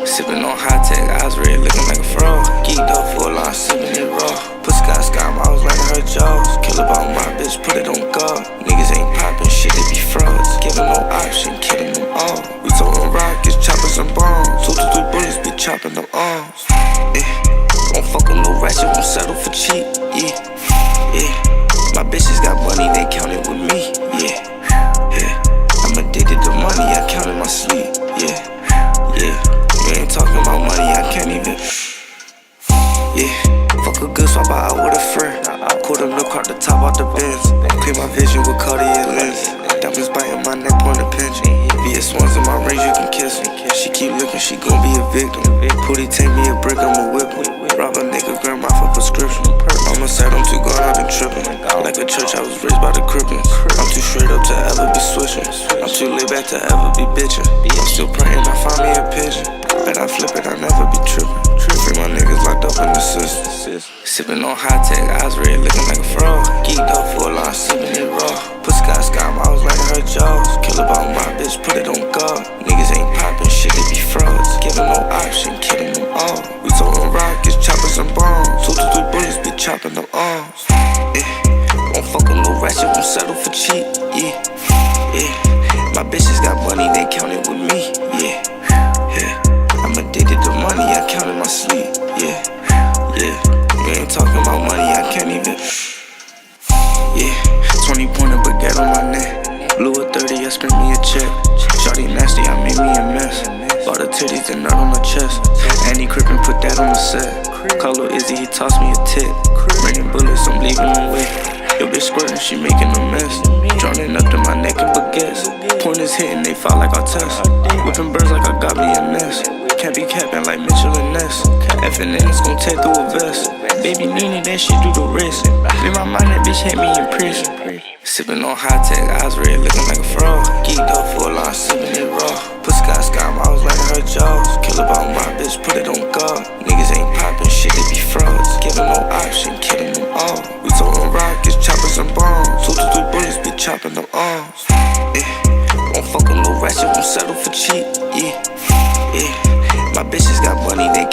Sippin' on high tech, eyes red, looking like a frog. Geeked up full on, sippin' it raw. Put sky, I was like her jaws. Kill about my bitch, put it on guard. Niggas ain't poppin', shit, they be frauds. Giving no option, killing them all. We throwin' rockets, choppers and bombs. 2 bullets be chopping them arms. Won't fuck with no ratchet, won't settle for cheap. My bitches got money, they count it with me. I'm addicted to money, I count in my sleep. You ain't talking about money, I can't even. Fuck a good swap out with a friend. Pull them look out the top out the Benz. Clear my vision with Cartier lens. Diamonds biting my neck, point a pinch. VS1s in my range, you can kiss me. She keep looking, she gon' be a victim. Pootie take me a brick, I'ma whip him. Rob a nigga, grandma for prescription. Mama said I'm too gone, I've been tripping. Like a church, I was raised by the Crippins. I'm too straight up to ever be switching. I'm too laid back to ever be bitching. I'm still praying, I find me a pigeon. Bet I flip it, I never be tripping. Free my niggas locked up in the system. Sippin' on high tech, eyes red, looking like a frog. Geeked up full on, sippin' it raw. Put sky, I was like her jaws. Kill about my bitch, put it on guard. Niggas ain't poppin', shit, they be frauds. Giving no option, killing them all. We throwin' rockets, choppers and bombs. 2 bullets be chopping them arms. Won't fuck with no ratchet, won't settle for cheap. My bitches got money, they count it with me. I'm addicted to money, I count in my sleep. You ain't talking about money, I can't even. 20 pointer baguette on my neck. Blew a 30, I spent me a check. Shawty nasty, I made me a mess. Bought the titties and nut on the chest. Andy Crippin put that on the set. Call Lil Izzy, he tossed me a tip. Raining bullets, I'm leaving them with. Yo bitch squirtin', she making a mess. Drowning up to my neck in baguettes. Pointers hitting, they fall like Artest. Whipping birds like I got me a nest. Can't be capping like Mitchell and Ness. F&N is gon' tear through a vest. Baby Nene, that shit do the wrist. In my mind, that bitch had me in prison. Sippin' on high tech, eyes red, looking like a frog. Geeked up full on, sippin' it raw. Put sky, I was like her jaws. Kill about my bitch, put it on guard. Niggas ain't poppin', shit, they be frauds. Giving no option, killing them all. We throwin' rockets, choppers and bombs. 2 bullets be chopping them arms. Won't fuck with no ratchet, won't settle for cheap. My bitches got money, they